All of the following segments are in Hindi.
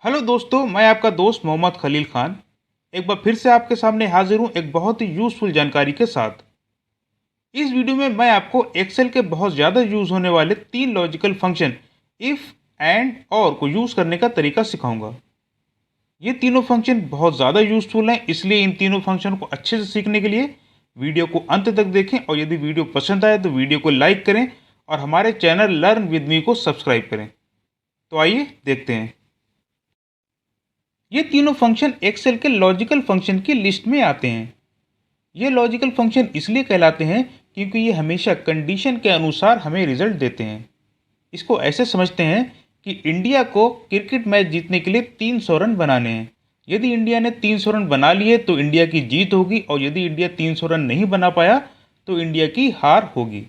हेलो दोस्तों, मैं आपका दोस्त मोहम्मद खलील खान एक बार फिर से आपके सामने हाजिर हूँ एक बहुत ही यूज़फुल जानकारी के साथ। इस वीडियो में मैं आपको एक्सेल के बहुत ज़्यादा यूज़ होने वाले 3 लॉजिकल फंक्शन इफ़, एंड, और को यूज़ करने का तरीका सिखाऊंगा। ये तीनों फंक्शन बहुत ज़्यादा यूज़फुल हैं, इसलिए इन तीनों फंक्शन को अच्छे से सीखने के लिए वीडियो को अंत तक देखें, और यदि वीडियो पसंद आए तो वीडियो को लाइक करें और हमारे चैनल लर्न विद मी को सब्सक्राइब करें। तो आइए देखते हैं। ये तीनों फंक्शन एक्सेल के लॉजिकल फंक्शन की लिस्ट में आते हैं। ये लॉजिकल फंक्शन इसलिए कहलाते हैं क्योंकि ये हमेशा कंडीशन के अनुसार हमें रिजल्ट देते हैं। इसको ऐसे समझते हैं कि इंडिया को क्रिकेट मैच जीतने के लिए 300 रन बनाने हैं। यदि इंडिया ने 300 रन बना लिए तो इंडिया की जीत होगी, और यदि इंडिया 300 रन नहीं बना पाया तो इंडिया की हार होगी।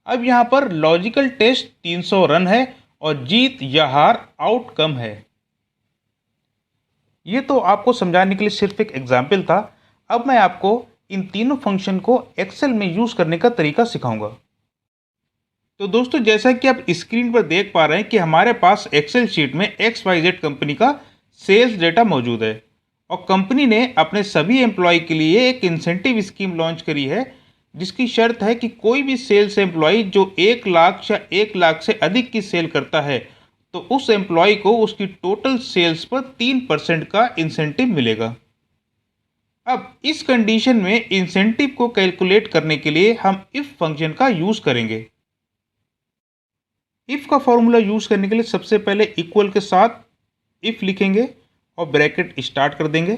अब यहाँ पर लॉजिकल टेस्ट 300 रन है और जीत या हार आउटकम है। ये तो आपको समझाने के लिए सिर्फ एक एग्जाम्पल था। अब मैं आपको इन तीनों फंक्शन को एक्सेल में यूज़ करने का तरीका सिखाऊंगा। तो दोस्तों, जैसा कि आप स्क्रीन पर देख पा रहे हैं कि हमारे पास एक्सेल शीट में XYZ कंपनी का सेल्स डेटा मौजूद है, और कंपनी ने अपने सभी एम्प्लॉय के लिए एक इंसेंटिव स्कीम लॉन्च करी है, जिसकी शर्त है कि कोई भी सेल्स एम्प्लॉय जो 1 लाख या 1 लाख से अधिक की सेल करता है तो उस एम्प्लॉय को उसकी टोटल सेल्स पर 3% का इंसेंटिव मिलेगा। अब इस कंडीशन में इंसेंटिव को कैलकुलेट करने के लिए हम इफ फंक्शन का यूज करेंगे। इफ का फॉर्मूला यूज करने के लिए सबसे पहले इक्वल के साथ इफ लिखेंगे और ब्रैकेट स्टार्ट कर देंगे।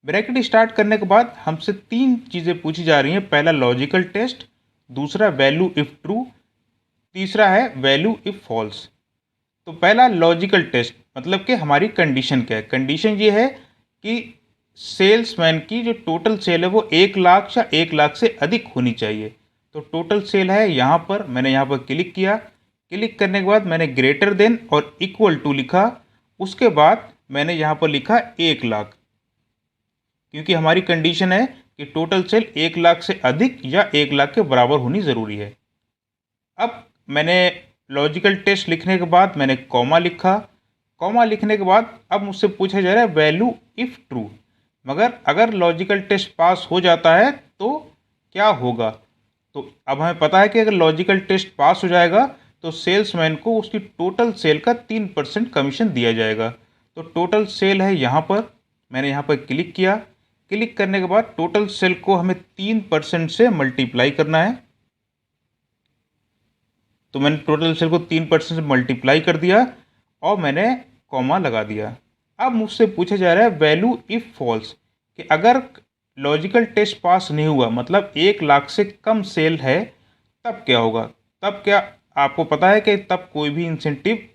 ब्रैकेट स्टार्ट करने के बाद हमसे 3 चीज़ें पूछी जा रही हैं। पहला लॉजिकल टेस्ट, दूसरा वैल्यू इफ ट्रू, तीसरा है वैल्यू इफ फॉल्स। तो पहला लॉजिकल टेस्ट मतलब कि हमारी कंडीशन क्या है। कंडीशन ये है कि सेल्समैन की जो टोटल सेल है वो 1 लाख या 1 लाख से अधिक होनी चाहिए। तो टोटल सेल है यहाँ पर, मैंने यहाँ पर क्लिक किया। क्लिक करने के बाद मैंने ग्रेटर देन और इक्वल टू लिखा। उसके बाद मैंने यहाँ पर लिखा 1 लाख, क्योंकि हमारी कंडीशन है कि टोटल सेल 1 लाख से अधिक या 1 लाख के बराबर होनी ज़रूरी है। अब मैंने लॉजिकल टेस्ट लिखने के बाद मैंने कॉमा लिखा। कॉमा लिखने के बाद अब मुझसे पूछा जा रहा है वैल्यू इफ़ ट्रू, मगर अगर लॉजिकल टेस्ट पास हो जाता है तो क्या होगा। तो अब हमें पता है कि अगर लॉजिकल टेस्ट पास हो जाएगा तो सेल्समैन को उसकी टोटल सेल का 3% कमीशन दिया जाएगा। तो टोटल सेल है यहाँ पर, मैंने यहाँ पर क्लिक किया। क्लिक करने के बाद टोटल सेल को हमें 3% से मल्टीप्लाई करना है। तो मैंने टोटल सेल को 3% से मल्टीप्लाई कर दिया और मैंने कॉमा लगा दिया। अब मुझसे पूछा जा रहा है वैल्यू इफ़ फॉल्स, कि अगर लॉजिकल टेस्ट पास नहीं हुआ, मतलब 1 लाख से कम सेल है, तब क्या होगा। तब क्या आपको पता है कि तब कोई भी इंसेंटिव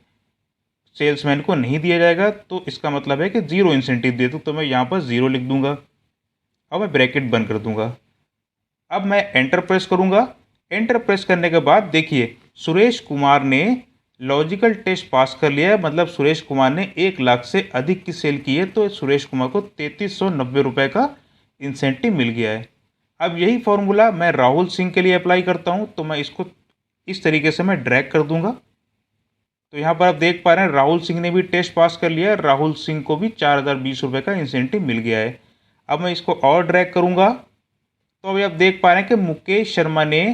सेल्समैन को नहीं दिया जाएगा। तो इसका मतलब है कि 0 इंसेंटिव दे दूँ, तो मैं यहाँ पर 0 लिख दूंगा और मैं ब्रैकेट बंद कर दूंगा। अब मैं एंटर प्रेस करूंगा। एंटर प्रेस करने के बाद देखिए सुरेश कुमार ने लॉजिकल टेस्ट पास कर लिया है, मतलब सुरेश कुमार ने 1 लाख से अधिक की सेल की है, तो सुरेश कुमार को 3390 रुपये का इंसेंटिव मिल गया है। अब यही फॉर्मूला मैं राहुल सिंह के लिए अप्लाई करता हूँ, तो मैं इसको इस तरीके से मैं ड्रैग कर दूंगा। तो यहाँ पर आप देख पा रहे हैं राहुल सिंह ने भी टेस्ट पास कर लिया है, राहुल सिंह को भी 4020 रुपये का इंसेंटिव मिल गया है। अब मैं इसको और ड्रैग करूँगा, तो अभी आप देख पा रहे हैं कि मुकेश शर्मा ने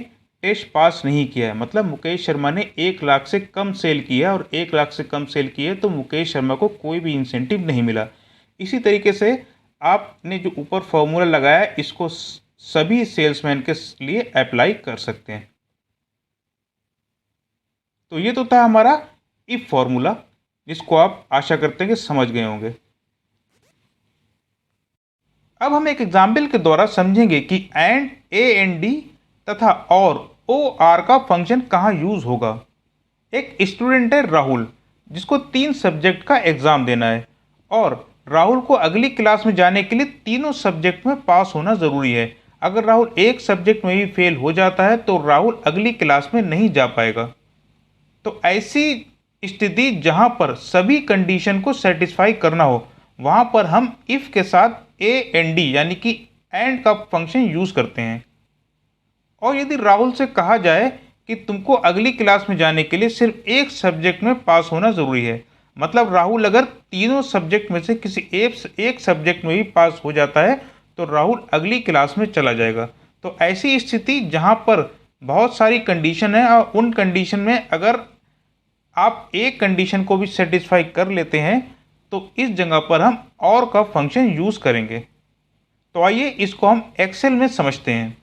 टेस्ट पास नहीं किया है, मतलब मुकेश शर्मा ने 1 लाख से कम सेल किया है, और 1 लाख से कम सेल की है तो मुकेश शर्मा को कोई भी इंसेंटिव नहीं मिला। इसी तरीके से आपने जो ऊपर फॉर्मूला लगाया है इसको सभी सेल्समैन के लिए अप्लाई कर सकते हैं। तो ये तो था हमारा इफ फॉर्मूला, जिसको आप आशा करते हैं कि समझ गए होंगे। अब हम एक एग्जाम्पल के द्वारा समझेंगे कि एंड, AND तथा और OR का फंक्शन कहाँ यूज होगा। एक स्टूडेंट है राहुल, जिसको 3 सब्जेक्ट का एग्जाम देना है, और राहुल को अगली क्लास में जाने के लिए तीनों सब्जेक्ट में पास होना जरूरी है। अगर राहुल एक सब्जेक्ट में भी फेल हो जाता है तो राहुल अगली क्लास में नहीं जा पाएगा। तो ऐसी स्थिति जहां पर सभी कंडीशन को सेटिस्फाई करना हो, वहां पर हम इफ के साथ AND यानी कि एंड का फंक्शन यूज करते हैं। और यदि राहुल से कहा जाए कि तुमको अगली क्लास में जाने के लिए सिर्फ एक सब्जेक्ट में पास होना ज़रूरी है, मतलब राहुल अगर तीनों सब्जेक्ट में से किसी एक सब्जेक्ट में भी पास हो जाता है तो राहुल अगली क्लास में चला जाएगा। तो ऐसी स्थिति जहाँ पर बहुत सारी कंडीशन है और उन कंडीशन में अगर आप एक कंडीशन को भी सेटिस्फाई कर लेते हैं तो इस जगह पर हम और का फंक्शन यूज़ करेंगे। तो आइए इसको हम एक्सेल में समझते हैं।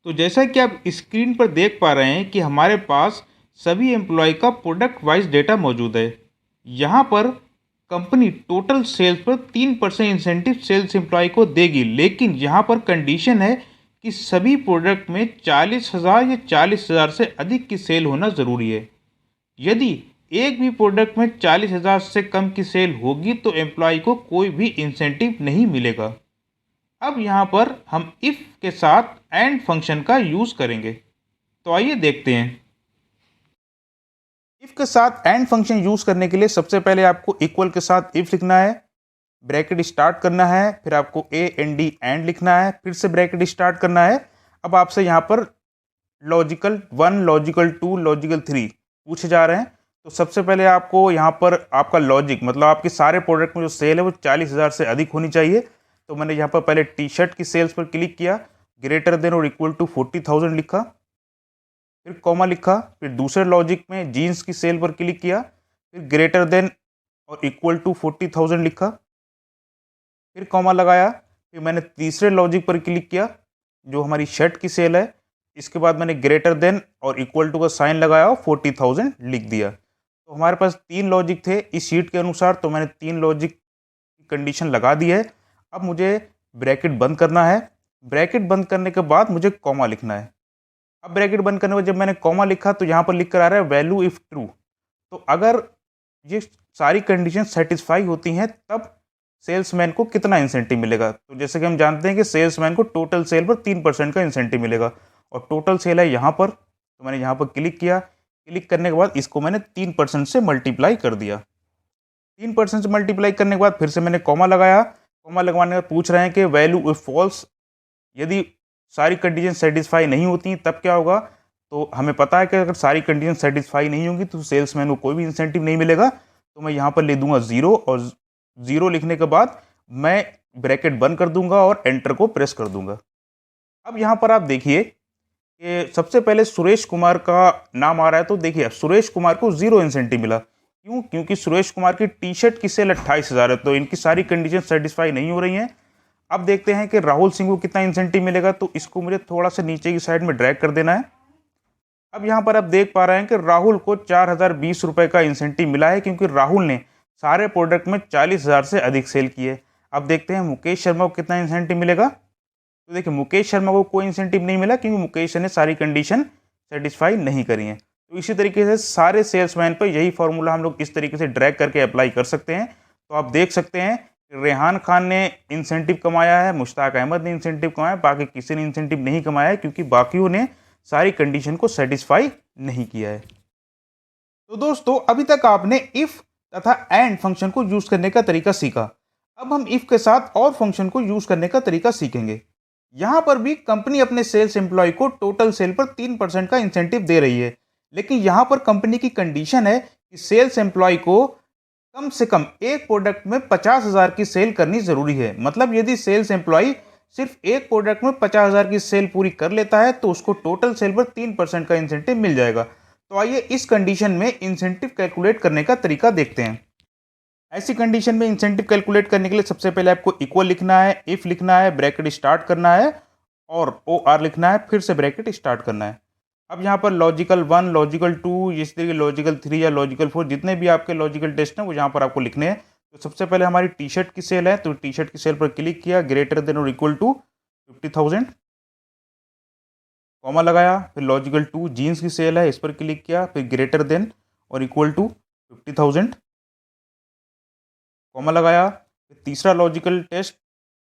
तो जैसा कि आप स्क्रीन पर देख पा रहे हैं कि हमारे पास सभी एम्प्लॉय का प्रोडक्ट वाइज डेटा मौजूद है। यहाँ पर कंपनी टोटल सेल्स पर 3% इंसेंटिव सेल्स एम्प्लॉय को देगी, लेकिन यहाँ पर कंडीशन है कि सभी प्रोडक्ट में 40,000 या 40,000 से अधिक की सेल होना ज़रूरी है। यदि एक भी प्रोडक्ट में 40,000 से कम की सेल होगी तो एम्प्लॉय को कोई भी इंसेंटिव नहीं मिलेगा। अब यहाँ पर हम इफ़ के साथ एंड फंक्शन का यूज़ करेंगे। तो आइए देखते हैं। इफ़ के साथ एंड फंक्शन यूज़ करने के लिए सबसे पहले आपको इक्वल के साथ इफ़ लिखना है, ब्रैकेट स्टार्ट करना है, फिर आपको AND एंड लिखना है, फिर से ब्रैकेट स्टार्ट करना है। अब आपसे यहाँ पर लॉजिकल 1, लॉजिकल 2, लॉजिकल 3 पूछे जा रहे हैं। तो सबसे पहले आपको यहाँ पर आपका लॉजिक मतलब आपके सारे प्रोडक्ट में जो सेल है वो 40,000 से अधिक होनी चाहिए। तो मैंने यहाँ पर पहले टी शर्ट की सेल्स पर क्लिक किया, ग्रेटर देन और इक्वल टू 40,000 लिखा, फिर कॉमा लिखा। फिर दूसरे लॉजिक में जीन्स की सेल पर क्लिक किया, फिर ग्रेटर देन और इक्वल टू 40,000 लिखा, फिर कॉमा लगाया। फिर मैंने तीसरे लॉजिक पर क्लिक किया जो हमारी शर्ट की सेल है, इसके बाद मैंने ग्रेटर देन और इक्वल टू का साइन लगाया और 40,000 लिख दिया। तो हमारे पास 3 लॉजिक थे इस शीट के अनुसार, तो मैंने 3 लॉजिक की कंडीशन लगा दी है। अब मुझे ब्रैकेट बंद करना है। ब्रैकेट बंद करने के बाद मुझे कॉमा लिखना है। अब ब्रैकेट बंद करने के बाद जब मैंने कॉमा लिखा तो यहाँ पर लिख कर आ रहा है वैल्यू इफ ट्रू। तो अगर ये सारी कंडीशन सेटिस्फाई होती हैं तब सेल्समैन को कितना इंसेंटिव मिलेगा। तो जैसे कि हम जानते हैं कि सेल्समैन को टोटल सेल पर 3% का इंसेंटिव मिलेगा और टोटल सेल है यहाँ पर। तो मैंने यहाँ पर क्लिक किया, क्लिक करने के बाद इसको मैंने 3% से मल्टीप्लाई कर दिया। 3% से मल्टीप्लाई करने के बाद फिर से मैंने कॉमा लगाया। कॉमा लगवाने के बाद पूछ रहे हैं कि वैल्यू इफ फॉल्स, यदि सारी कंडीशन सेटिस्फाई नहीं होती तब क्या होगा। तो हमें पता है कि अगर सारी कंडीशन सेटिस्फाई नहीं होंगी तो सेल्समैन को कोई भी इंसेंटिव नहीं मिलेगा। तो मैं यहाँ पर ले दूंगा 0 और 0 लिखने के बाद मैं ब्रैकेट बंद कर दूंगा और एंटर को प्रेस कर दूंगा। अब यहाँ पर आप देखिए कि सबसे पहले सुरेश कुमार का नाम आ रहा है। तो देखिए सुरेश कुमार को 0 इंसेंटिव मिला। क्यों? क्योंकि सुरेश कुमार की टी शर्ट की सेल 28,000 है, तो इनकी सारी कंडीशन सेटिस्फाई नहीं हो रही हैं। अब देखते हैं कि राहुल सिंह को कितना इंसेंटिव मिलेगा। तो इसको मुझे थोड़ा सा नीचे की साइड में ड्रैग कर देना है। अब यहाँ पर आप देख पा रहे हैं कि राहुल को 4,020 रुपये का इंसेंटिव मिला है क्योंकि राहुल ने सारे प्रोडक्ट में 40,000 से अधिक सेल किए। अब देखते हैं मुकेश शर्मा को कितना इंसेंटिव मिलेगा। तो देखिए मुकेश शर्मा को कोई इंसेंटिव नहीं मिला क्योंकि मुकेश ने सारी कंडीशन सेटिस्फाई नहीं करी हैं। तो इसी तरीके से सारे सेल्समैन पर यही फार्मूला हम लोग इस तरीके से ड्रैग करके अप्लाई कर सकते हैं। तो आप देख सकते हैं रेहान खान ने इंसेंटिव कमाया है, मुश्ताक अहमद ने इंसेंटिव कमाया, बाकी किसी ने इंसेंटिव नहीं कमाया है क्योंकि बाकियों ने सारी कंडीशन को सेटिस्फाई नहीं किया है। तो दोस्तों अभी तक आपने इफ तथा एंड फंक्शन को यूज करने का तरीका सीखा। अब हम इफ के साथ और फंक्शन को यूज करने का तरीका सीखेंगे। यहां पर भी कंपनी अपने सेल्स एम्प्लॉय को टोटल सेल पर 3% का इंसेंटिव दे रही है, लेकिन यहां पर कंपनी की कंडीशन है कि सेल्स एम्प्लॉय को कम से कम एक प्रोडक्ट में 50,000 की सेल करनी जरूरी है। मतलब यदि सेल्स एम्प्लॉय सिर्फ एक प्रोडक्ट में 50,000 की सेल पूरी कर लेता है तो उसको टोटल सेल पर 3% का इंसेंटिव मिल जाएगा। तो आइए इस कंडीशन में इंसेंटिव कैलकुलेट करने का तरीका देखते हैं। ऐसी कंडीशन में इंसेंटिव कैलकुलेट करने के लिए सबसे पहले आपको इक्वल लिखना है, इफ लिखना है, ब्रैकेट स्टार्ट करना है और OR लिखना है, फिर से ब्रैकेट स्टार्ट करना है। अब यहाँ पर लॉजिकल 1, लॉजिकल 2, इस तरीके लॉजिकल 3 या लॉजिकल 4 जितने भी आपके लॉजिकल टेस्ट हैं वो यहाँ पर आपको लिखने हैं। तो सबसे पहले हमारी टी शर्ट की सेल है, तो टी शर्ट की सेल पर क्लिक किया, ग्रेटर देन और इक्वल टू 50,000, कॉमा लगाया। फिर लॉजिकल 2 जीन्स की सेल है, इस पर क्लिक किया, फिर ग्रेटर देन और इक्वल टू 50,000, कॉमा लगाया। फिर तीसरा लॉजिकल टेस्ट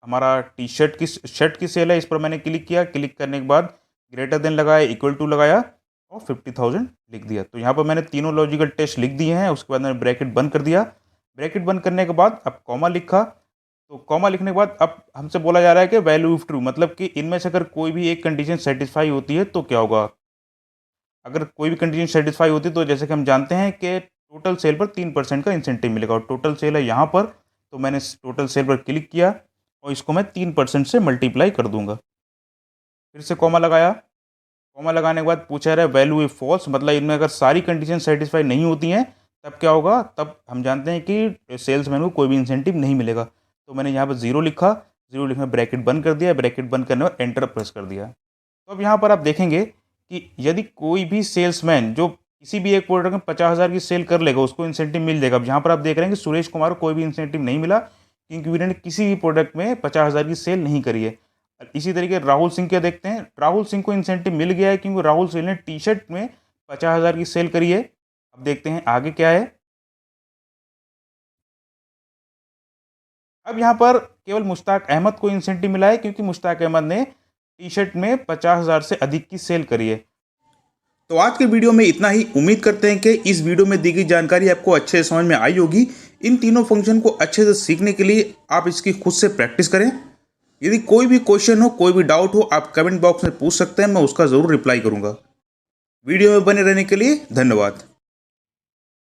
हमारा टी शर्ट की सेल है, इस पर मैंने क्लिक किया, क्लिक करने के बाद ग्रेटर देन लगाया, इक्वल टू लगाया और 50,000 लिख दिया। तो यहाँ पर मैंने तीनों लॉजिकल टेस्ट लिख दिए हैं। उसके बाद मैंने ब्रैकेट बंद कर दिया। ब्रैकेट बंद करने के बाद अब कॉमा लिखा। तो कॉमा लिखने के बाद अब हमसे बोला जा रहा है कि वैल्यू इफ ट्रू, मतलब कि इनमें से अगर कोई भी एक कंडीशन सेटिस्फाई होती है तो क्या होगा। अगर कोई भी कंडीशन सेटिस्फाई होती है तो जैसे कि हम जानते हैं कि टोटल सेल पर 3% का इंसेंटिव मिलेगा। और टोटल सेल है यहाँ पर, तो मैंने टोटल सेल पर क्लिक किया और इसको मैं 3% से मल्टीप्लाई कर दूंगा। फिर से कॉमा लगाया। कॉमा लगाने के बाद पूछा रहा है वैल्यू इफ फॉल्स, मतलब इनमें अगर सारी कंडीशन सेटिस्फाई नहीं होती हैं तब क्या होगा, तब हम जानते हैं कि सेल्समैन को कोई भी इंसेंटिव नहीं मिलेगा। तो मैंने यहाँ पर 0 लिखा, 0 लिखने ब्रैकेट बंद कर दिया, ब्रैकेट बंद करने पर एंटर प्रेस कर दिया। तो अब यहाँ पर आप देखेंगे कि यदि कोई भी सेल्समैन जो किसी भी एक प्रोडक्ट में 50,000 की सेल कर लेगा उसको इंसेंटिव मिल जाएगा। अब यहाँ पर आप देख रहे हैं कि सुरेश कुमार को कोई भी इंसेंटिव नहीं मिला क्योंकि उन्होंने किसी भी प्रोडक्ट में 50,000 की सेल नहीं करी है। इसी तरीके राहुल सिंह के देखते हैं, राहुल सिंह को इंसेंटिव मिल गया है क्योंकि राहुल सिंह ने टी शर्ट में 50,000 की सेल करी है। अब देखते हैं आगे क्या है। अब यहाँ पर केवल मुश्ताक अहमद को इंसेंटिव मिला है क्योंकि मुश्ताक अहमद ने टी शर्ट में 50,000 से अधिक की सेल करी है। तो आज के वीडियो में इतना ही। उम्मीद करते हैं कि इस वीडियो में दी गई जानकारी आपको अच्छे से समझ में आई होगी। इन तीनों फंक्शन को अच्छे से सीखने के लिए आप इसकी खुद से प्रैक्टिस करें। यदि कोई भी क्वेश्चन हो, कोई भी डाउट हो, आप कमेंट बॉक्स में पूछ सकते हैं, मैं उसका ज़रूर रिप्लाई करूंगा। वीडियो में बने रहने के लिए धन्यवाद।